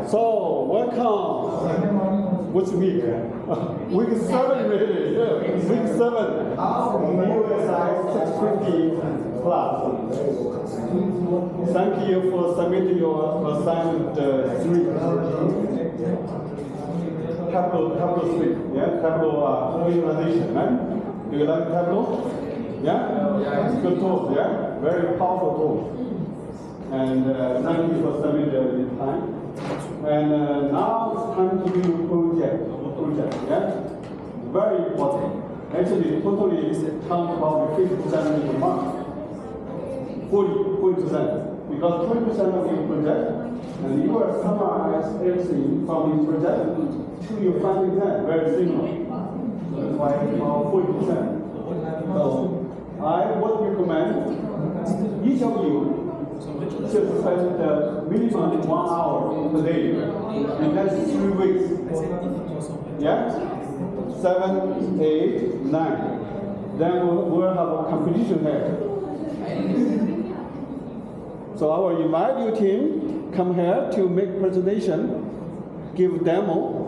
So, welcome. Which week? Week 7 really. Yeah. Week 7. BUSI650 class. Thank you for submitting your assignment 3. Tableau 3. Yeah, Tableau visualization, right? Do you like Tableau? Yeah? It's good tool, yeah? Very powerful tool. And thank you for submitting the time. And now it's time to do project, yeah? Very important. Actually, totally count about 50% in the month. 40%. Because 20% of your project, and you will summarize everything from your project to your final exam, very similar. So that's why it's about 40%. So I would recommend each of you should spend minimum 1 hour per day in next 3 weeks. Yeah? 7, 8, 9. Then we'll have a competition here. So I will invite your team, come here to make presentation, give demo,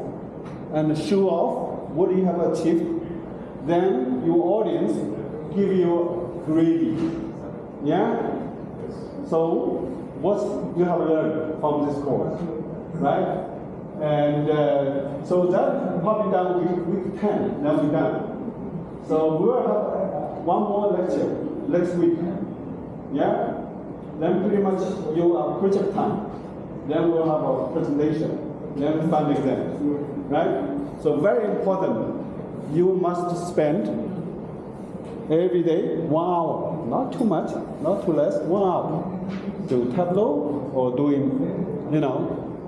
and show off what you have achieved. Then your audience give you grading. Yeah? So what you have learned from this course, right? And so that probably done week 10, then we're done. So we will have one more lecture next week. Yeah? Then pretty much your project time. Then we'll have a presentation. Then final exam. Right? So very important. You must spend every day 1 hour. Not too much, not too less, 1 hour. Do Tableau or doing,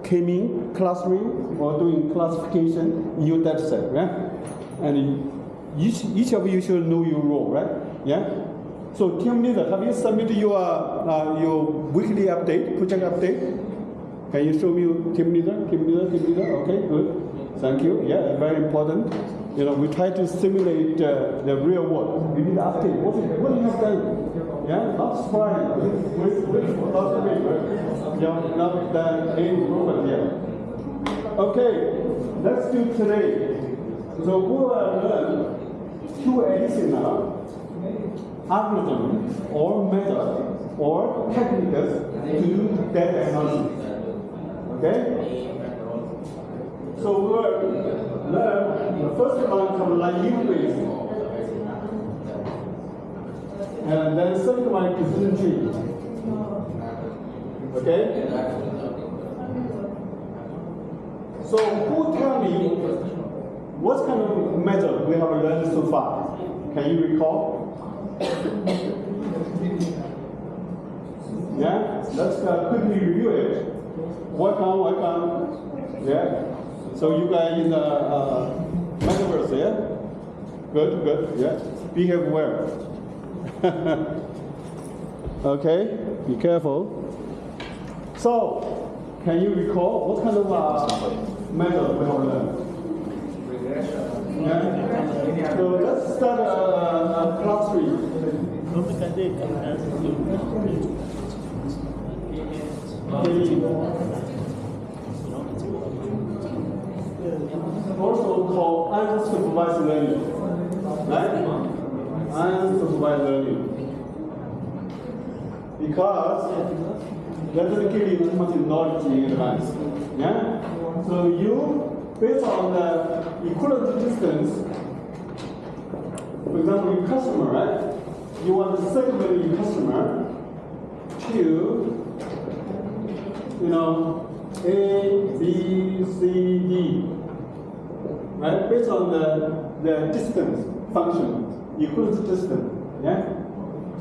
K-mean clustering or doing classification in your data set, right? And each of you should know your role, right? Yeah? So team leader, have you submitted your weekly update, project update? Can you show me your team leader? Okay, good. Thank you. Yeah, very important. We try to simulate the real world. We need update. What do you have done? Yeah, not surprising. Wait for last week. Yeah, not the improvement yet. Okay, let's do today. So we will learn 2 additional algorithm or method or techniques to do data analysis. Okay? So we will learn the first one called Naïve base. And then the second one decision tree. Okay? So who tell me what kind of method we have learned so far? Can you recall? Yeah, let's quickly review it. Welcome. Yeah. So you guys in the Metaverse, yeah? Good. Yeah. Behave well. Okay. Be careful. So, can you recall what kind of method we have learned? Yeah. So let's start class 3. Also called unsupervised learning. Right? Unsupervised learning. Because that doesn't give you too much knowledge in advance. Yeah? So you, based on the equivalent distance, for example, your customer, right? You want to segment your customer to, A, B, C, D, right? Based on the distance function, equivalent distance, yeah?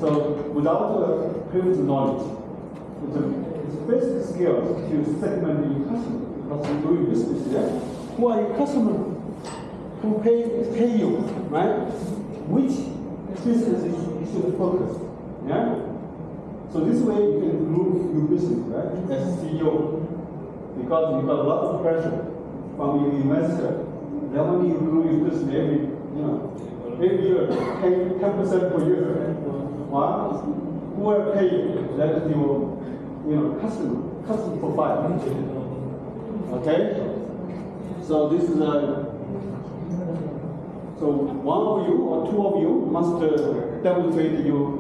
So without previous knowledge, it's basic skills to segment your customer because you're doing business, yeah? Who are your customers? Who pay you, right? Which business you should focus, yeah? So this way you can improve your business, right? As CEO, because you got a lot of pressure from your investor. They want you to improve your business every year, 10% per year. Why? Who will pay you? That is your, customer profile. Okay? So this is so one of you or two of you must demonstrate your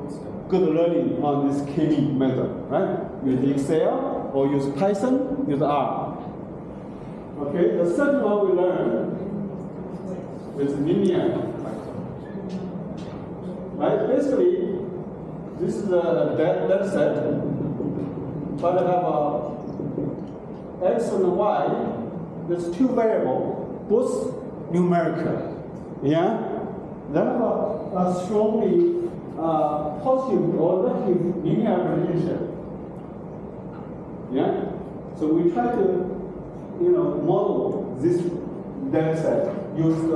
good learning on this KV method, right? Use Excel or use Python, use R. Okay, the second one we learn is linear. Right? Basically, this is a data set, but I have X and Y. There's two variables, both numerical. Yeah? They have a strongly positive or negative linear relationship. Yeah? So we try to model this data set, use a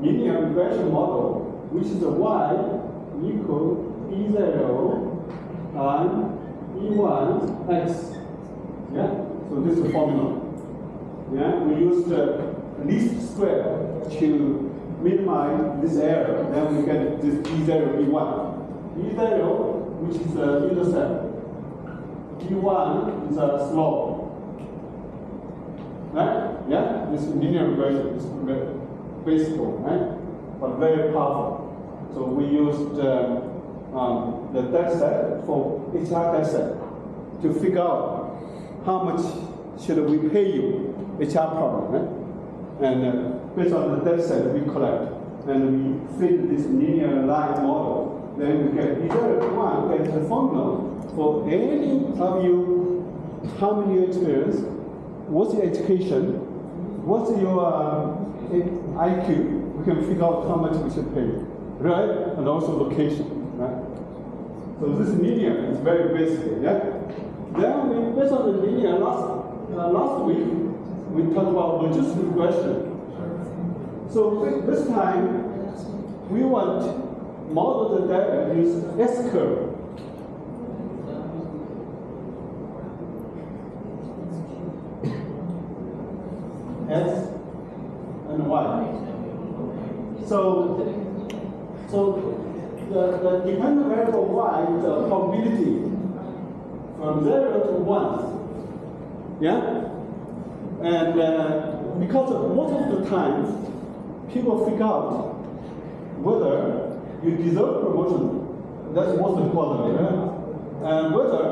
linear regression model, which is y equal E0 and E1 x. Yeah? So this is the formula. Yeah? We use the least square to minimize this error, then we get this E0, E1. E0, which is the intercept. E1 is a slope. Right? Yeah? This linear regression is very basic, right? But very powerful. So we used the data set for HR data set to figure out how much should we pay you HR problem, right? And based on the data set we collect, and we fit this linear line model, then we get E0, get the formula for any of you, how many years experience, what's your education, what's your IQ, we can figure out how much we should pay you, right? And also location, right? So this linear is very basic, yeah? Then we, based on the linear, last week, we talked about logistic regression. So this time, we want to model the data use S-curve. S and Y. So the dependent variable Y is the probability from 0 to 1. Yeah? And because most of the time, people figure out whether you deserve promotion. That's most important, right? And whether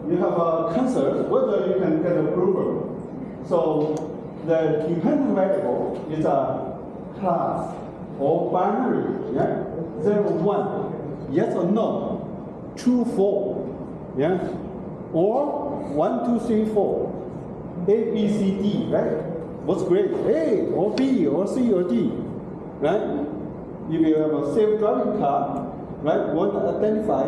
you have a cancer, whether you can get approval. So the dependent variable is a class or binary, yeah? 0, 1, yes or no, true, false, yeah? Or 1, 2, 3, 4, A, B, C, D, right? What's grade? A or B or C or D, right? If you have a self-driving car, right, want to identify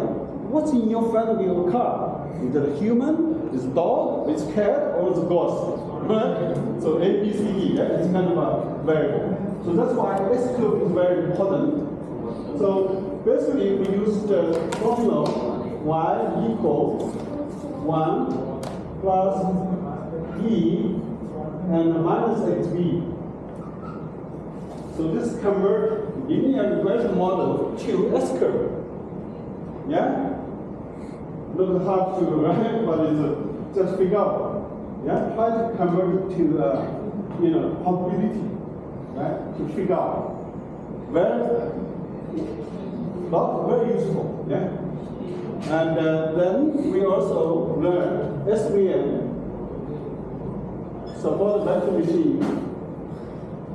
what's in your front of your car. Is it a human, is it a dog, is it a cat, or is it a ghost? Right? So A, B, C, D, yeah, it's kind of a variable. So that's why S-curve is very important. So basically we use the formula y equals 1 plus E and minus xb. So this converts linear regression model to S-curve. Yeah? Not hard to write, but it's just figure out. Yeah? Try to convert it to probability, right? To figure out. Very useful. Yeah? And then we also learn SVM, support vector machine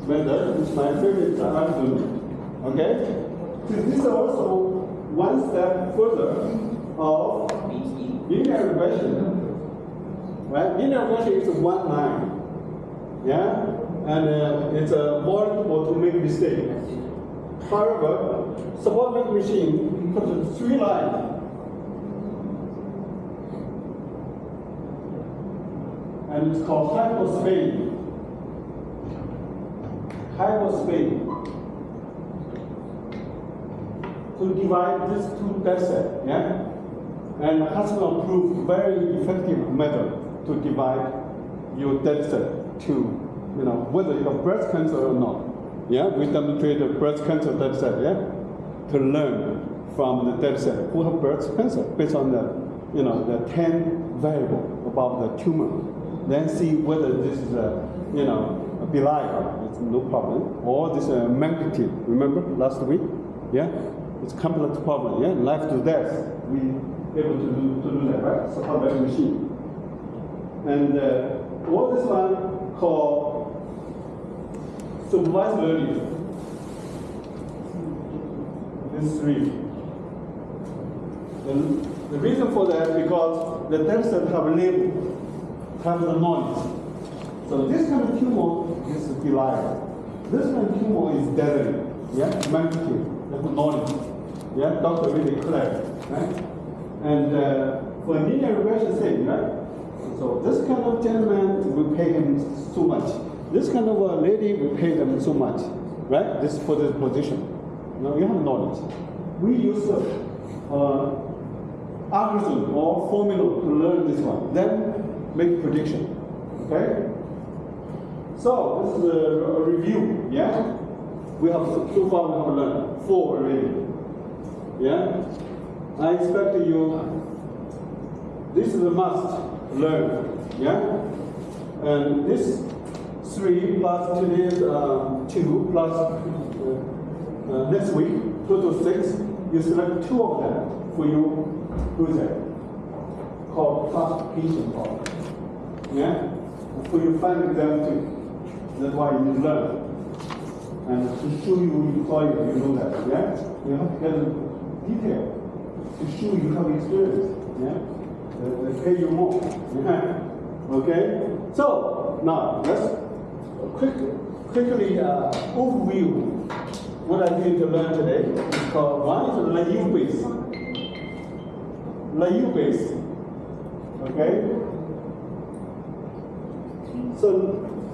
method, which is my favorite algorithm. Okay? So this is also one step further of linear regression. Right? Linear regression is one line. Yeah? And it's more difficult to make mistakes. However, support vector machine puts 3 lines. And it's called hyperspace. Hyperspace. To divide these 2 data sets, yeah? And Hasselhoff proved very effective method to divide your data set to, whether you have breast cancer or not. Yeah, we demonstrated breast cancer data set, yeah? To learn from the data set who have breast cancer based on the, the 10 variable about the tumor. then see whether this is a, you know, a belied, it's no problem. Or this magnitude, remember last week? Yeah? It's complex problem, yeah? Life to death, we able to do that, right? Support that machine. And what this one called supervised learning. This three. The reason for that because the data set have a label, have the knowledge. So this kind of tumor is belied. This kind of tumor is deadly. Yeah, magnitude, that's knowledge. Yeah, doctor really clear, right? And for linear regression same, right? So this kind of gentleman, we pay him so much. This kind of lady, we pay them so much, right? This for this position. You know, you have knowledge. We use algorithm or formula to learn this one, then make prediction. Okay? So this is a review, yeah? We have so far we have learned 4 already. Yeah? I expect you, this is a must learn, yeah? And this 3 plus today's 2 plus next week, total 6, you select 2 of them for your project called classification problem. Yeah? For your final exam too. That's why you learn. And to show you employer, you know that, yeah? You have to get detail to show you have experience, yeah? They pay you more, yeah? Okay? So, now, let's quickly overview what I'm going to learn today. It's called, one is Naïve base. Naïve base, okay? So,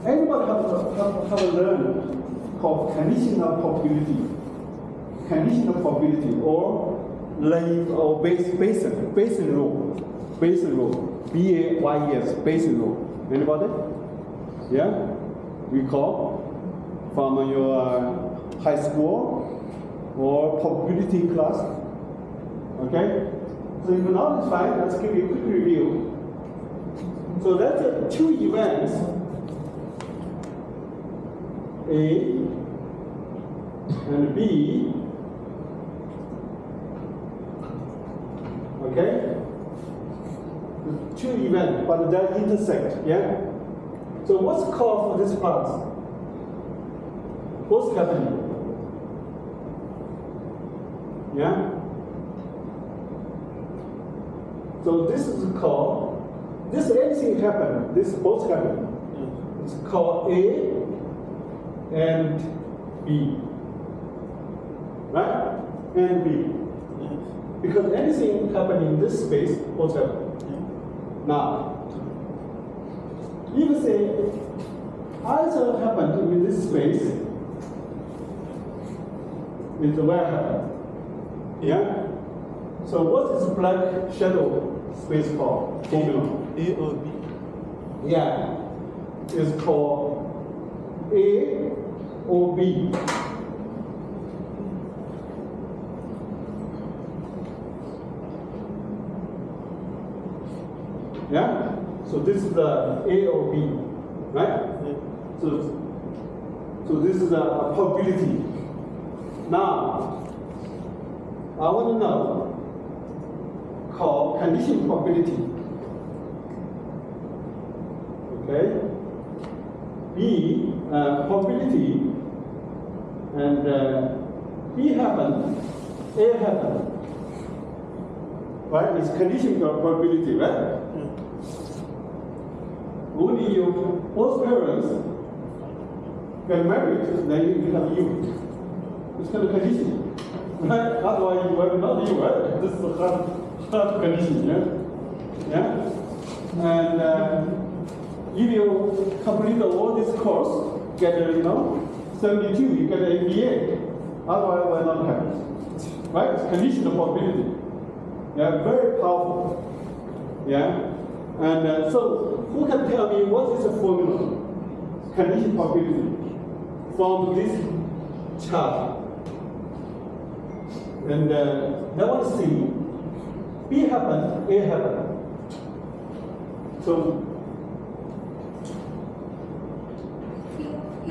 everybody have a learn called conditional probability. Conditional probability or Naïve or Bayesian rule. Bayesian rule. B-A-Y-E-S, Bayesian rule. Anybody? Yeah? Recall from your high school or probability class. Okay? So if not, it's fine. Let's give you a quick review. So that's 2 events. A and B, okay? 2 events, but they intersect, yeah? So what's called for this part? What's happening? Yeah? So this is called, this anything happen, this both happen. It's called A and B, right? And B. Because anything happening in this space, what's happening? Now, even say, either happened in this space, is where happened. Yeah? So what is black shadow space called? Formula. A or B? Yeah. It's called A or B. Yeah? So this is the A or B, right? Yeah. So this is a probability. Now, I want to know called condition probability. Okay? B probability and B happen, A happen. Right? It's condition probability, right? Only your both parents get married, then you have you. It's kind of condition. Right? Otherwise you will not you, right? This is a hard condition, yeah? Yeah? And if you complete all this course, get 72, you get an MBA. Otherwise it will not happen. Right? It's conditional probability. Yeah, very powerful. Yeah? And so, who can tell me what is the formula? Condition probability from this chart. And I want to see B happen, A happen. So,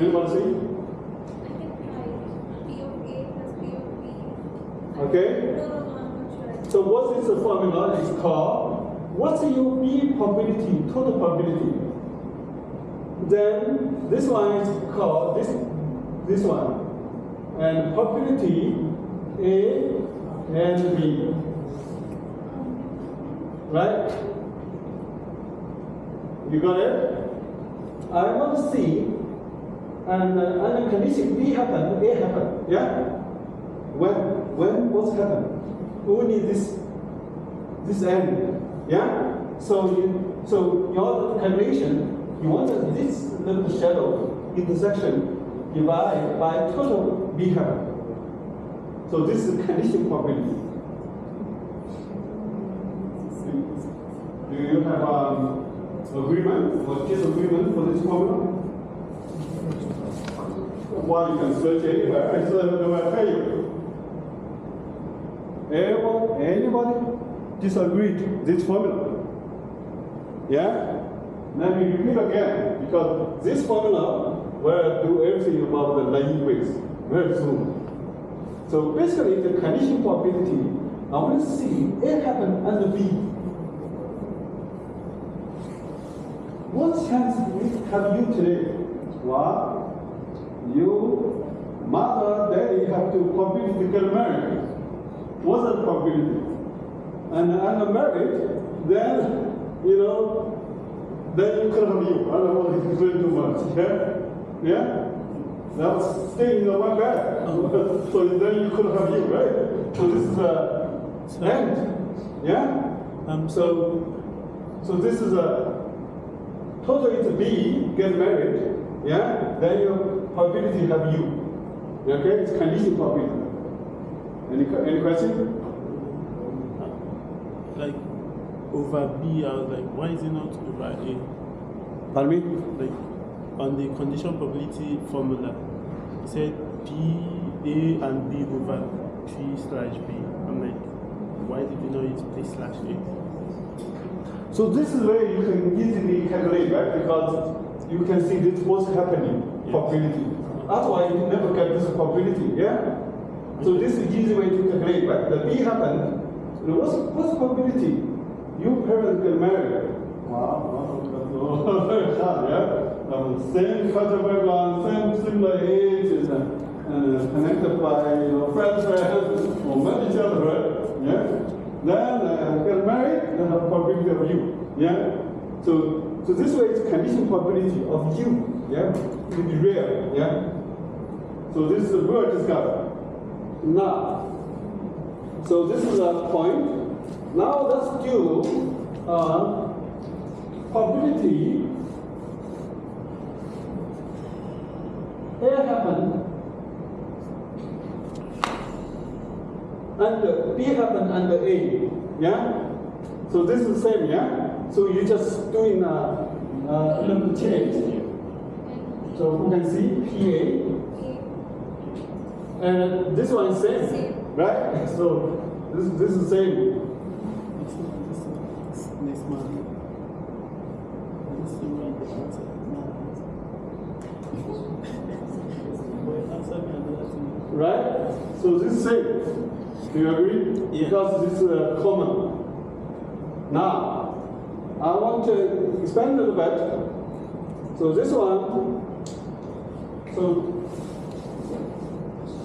Anybody see? I can try P of A plus P of B. Okay. No, I'm not sure. So what is the formula? It's called, what's your B probability, total probability? Then this one is called, this one. And probability A and B. Right? You got it? I want to see, and the condition B happen, A happen, yeah? When what's happen? Only this end, yeah? So your calculation, you want this little shadow intersection divided by total B happen. So this is condition probability. Do you have agreement or disagreement for this formula? Well, you can search anywhere. I will tell you. Anybody disagreed this formula? Yeah? Let me repeat again, because this formula will do everything about the Naïve ways very soon. So basically, the condition probability, I want to see A happen and B. What chance have you today? Well, you, mother, daddy have to probability to get married. What's the probability? And I'm married, then, then you could have you. I don't want to explain too much. Yeah? Yeah? That's staying in the one bed. So then you could have you, right? So this is the end. Yeah? So this is a total is B, get married, yeah? Then your probability have you. Okay? It's condition probability. Any question? Like over B, I was like, why is it not over A? Pardon me? Like on the condition probability formula, it said P, A and B over P/B. I'm like, why did you not use P/A? So this is where you can easily calculate, right? Because you can see this what's happening, probability. Otherwise, you never get this probability, yeah? So this is easy way to calculate, right? The B happened. What's probability? You parents get married. Wow, that's very hard, yeah? Same cultural background, same similar age, and connected by friends, or met each other, right? Yeah? Then get married, then have probability of you. Yeah? So this way is condition probability of you. Yeah? It will be rare. Yeah? So this is well discussed. Now, so this is a point. Now let's do probability A happened and B happened and A, yeah? So this is the same, yeah? So you just doing a little change. So who can see PA? And this one is same, right? So this is same. Next month. Right? So this is same. Do you agree? Yeah. Because this is common. Now, I want to expand a little bit. So this one,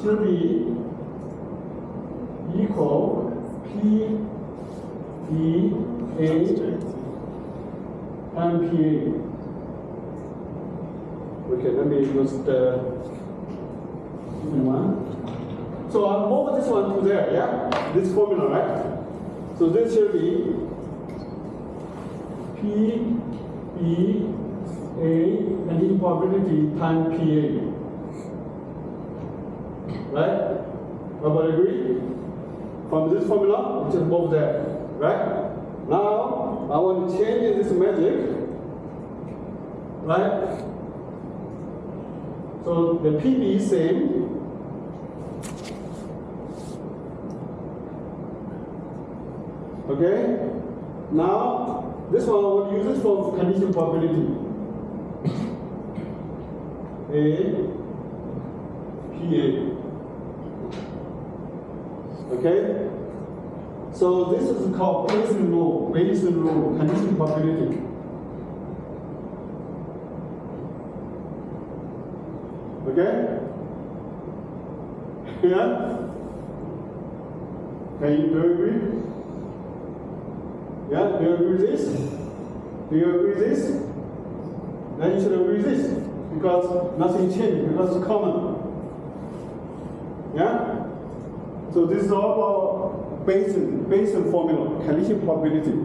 should be equal P, B, A, and PA. Okay, let me use the one. So I'll move this one to there, yeah? This formula, right? So this should be P, B, A, and improbability times PA. Right? Everybody agree? From this formula, we just move there, right? Now, I want to change this magic, right? So the PB is same. Okay? Now, this one I will use it for condition probability. Okay? So this is called Bayesian rule, condition probability. Okay? Yeah? Do you agree? Yeah, do you agree with this? Do you agree with this? Then you should agree with this, because nothing changed, because it's common. Yeah? So this is all about Bayesian formula, condition probability.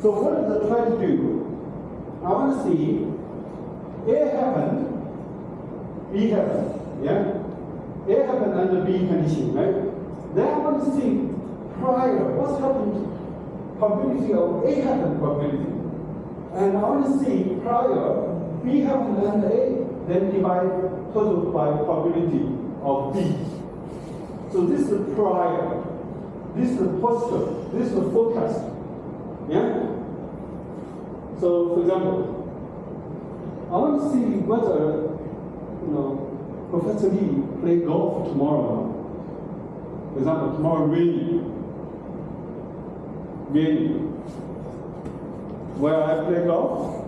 So what does it try to do? I want to see A happened, B happened, yeah? A happened under B condition, right? Then I want to see prior, what's happened, probability of A happened probability. And I want to see prior, B happened under A, then divide total by probability of B. So this is the prior, this is the poster, this is the forecast. Yeah? So for example, I want to see whether Professor Lee play golf tomorrow. For example, tomorrow rainy. Where I play golf,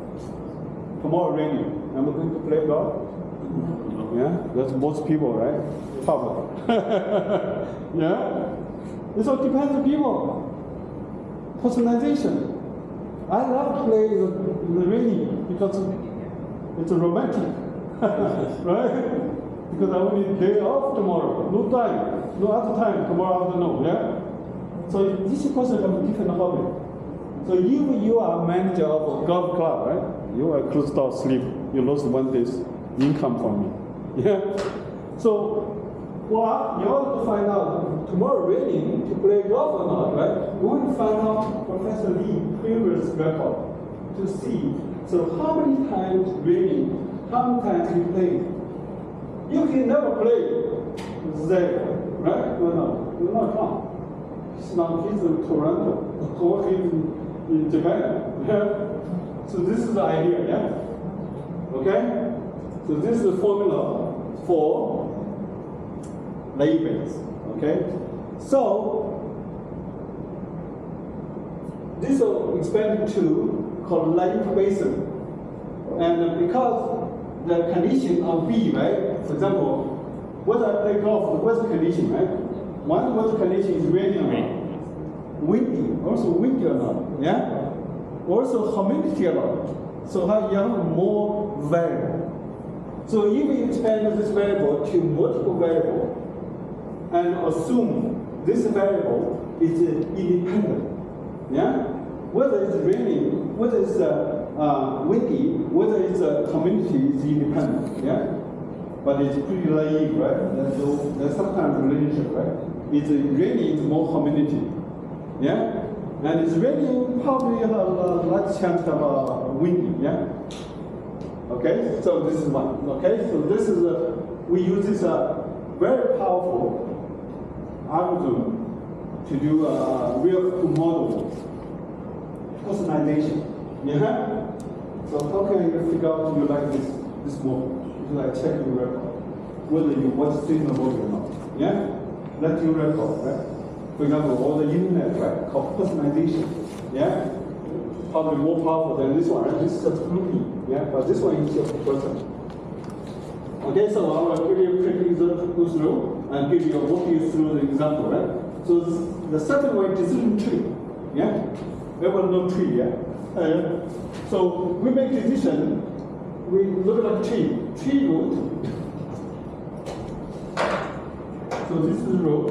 tomorrow rainy. I'm going to play golf. Yeah, that's most people, right? Probably. Yeah? It all depends on people. Personalization. I love to play in the rainy because it's romantic. Right? Because I only day off tomorrow. No time. No other time. Tomorrow afternoon. Yeah? So this person have a different hobby. So you are manager of a golf club, right? You are closed door sleep. You lost 1 day's income from me. Yeah? So, well, in order to find out tomorrow raining to play golf or not, right? We will find out Professor Lee's previous record to see. So how many times raining, how many times he played. You can never play zero, right? No, you're not wrong. He's in Toronto, or he's in Japan. Yeah? So this is the idea, yeah? Okay? So this is the formula for Naïve. Okay? So this will expand to called Naïve Bayesian. And because the condition of B, right? For example, whether I play golf, what's the condition, right? One was the condition is rainy or not. Windy, also windy or not, yeah? Also humidity or not. So you have more variable. So if we expand this variable to multiple variables and assume this variable is independent, yeah? Whether it's raining, whether it's windy, whether it's humidity is independent, yeah? But it's pretty naive, right? There's sometimes relationship, right? It's raining, it's more humidity. Yeah? And it's raining, probably have a large chance of windy, yeah? Okay, so this is one. Okay, so this is we use this very powerful algorithm to do real model personalization. Yeah? So how can you figure out you like this model? Like check your record, whether you watch signal or not. Yeah? That's your record, right? For example, all the internet, right? Called personalization. Yeah? Probably more powerful than this one, right? This is just grouping. Yeah? But this one is just a person. Okay, so I will give you a quick go through and walk you through the example, right? So the second one is decision tree. Yeah? Everyone know tree, yeah? So we make decision. We look at tree root. So this is root.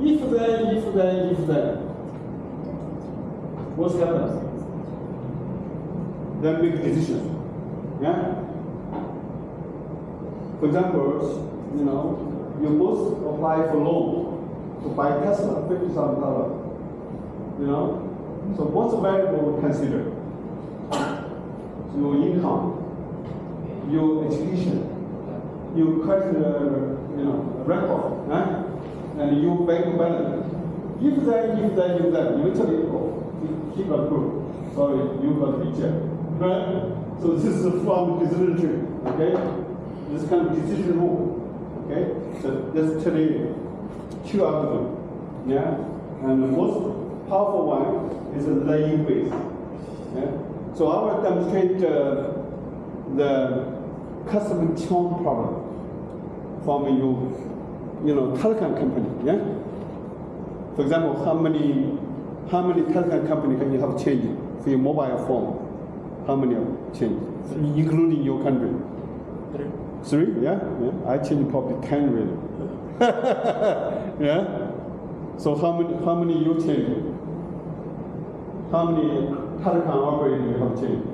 If then. What's happened? Then make a decision. Yeah? For example, you both apply for loan to buy Tesla, $50,000. So what's the variable we consider? Your income, your education, your credit, record, right? And your bank balance. If then, eventually keep a group. Sorry, you got reject. right? So this is from decision tree, okay? This kind of decision rule, okay? So let's tell you two algorithms, yeah? And the most powerful one is the Naïve base, yeah? So I will demonstrate the customer churn problem from telecom company, yeah? For example, how many telecom company can you have changed for your mobile phone? How many have changed, including your country? Three, yeah? I changed probably 10 really. Yeah? So how many you changed? How many telecom operators you have changed?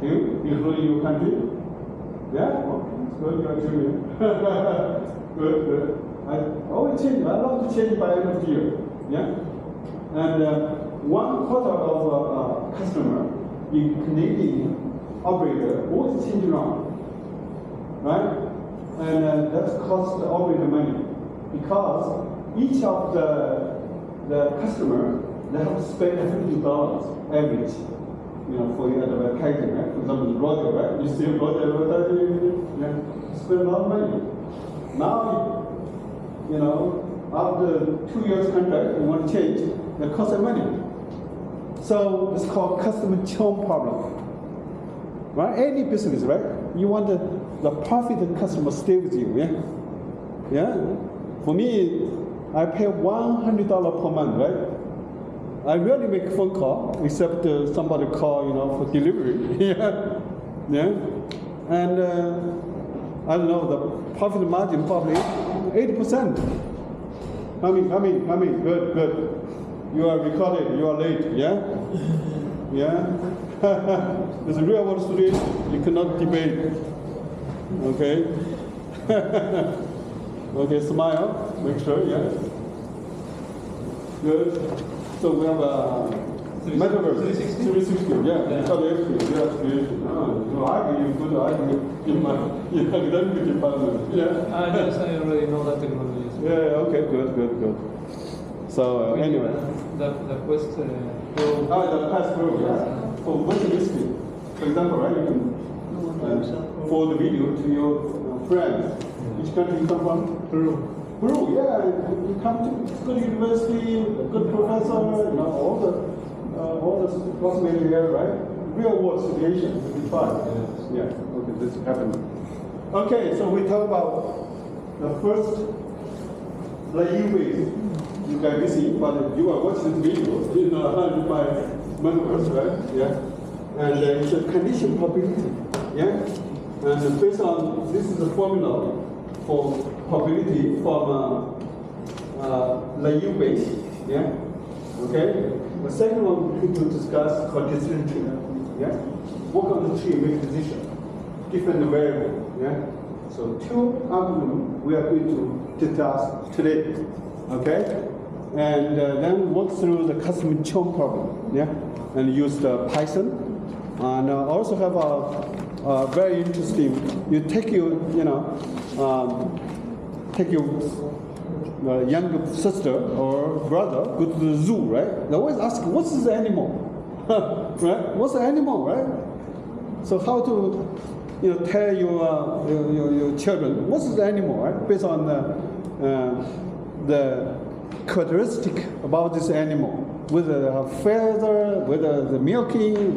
You, including your country? Yeah? It's good, you are junior. Good. I always change. I love to change by end of the year. Yeah? And 1/4 of customer in Canadian operator always change around. Right? And that costs the operator money. Because each of the customer, they have to spend $50 average, for your advertising, right? For example, Roger, right? You see Roger advertising, you spend a lot of money. Now, after 2 years contract, you want to change, it costs money. So it's called customer churn problem. Right? Any business, right? You want the profit customer stay with you, yeah? Yeah? For me, I pay $100 per month, right? I rarely make a phone call, except somebody call, for delivery. Yeah? And I don't know, the profit margin probably 80%. Coming, good. You are recorded, you are late, yeah? Yeah? It's a real world situation, you cannot debate. Okay? Okay, smile, make sure, yeah? Good. So we have a Metaverse 360, yeah, it's called creation. You argue, good argument in academic department. Yeah. Yes, I already know that technology. Yeah, okay, good. So anyway. The Quest Pro. The Quest Pro, yeah. For virtual listening. For example, right, you can forward the video to your friends. Which country you come from? Peru. Peru, yeah. You come to good university, a good professor, all the possibility here, right? Real world situation will be fine. Yeah, okay, this happened. Okay, so we talk about the first Naïve ways. You can busy, but you are watching this video, by Metaverse, right? Yeah. And it's a condition probability. Yeah. And based on this is the formula for probability from Naïve base. Yeah. Okay. The second one we will discuss called decision tree. Yeah. Work on the tree, make decision. Different variable. Yeah. So two algorithms we are going to discuss today. Okay. And then work through the customer churn problem. Yeah. And use the Python. And also have a very interesting. You take your younger sister or brother, go to the zoo, right? They always ask, what's this animal? Right? What's the animal, right? So how to tell your children, what's the animal, right? Based on the characteristic about this animal, whether they have feather, whether the milking.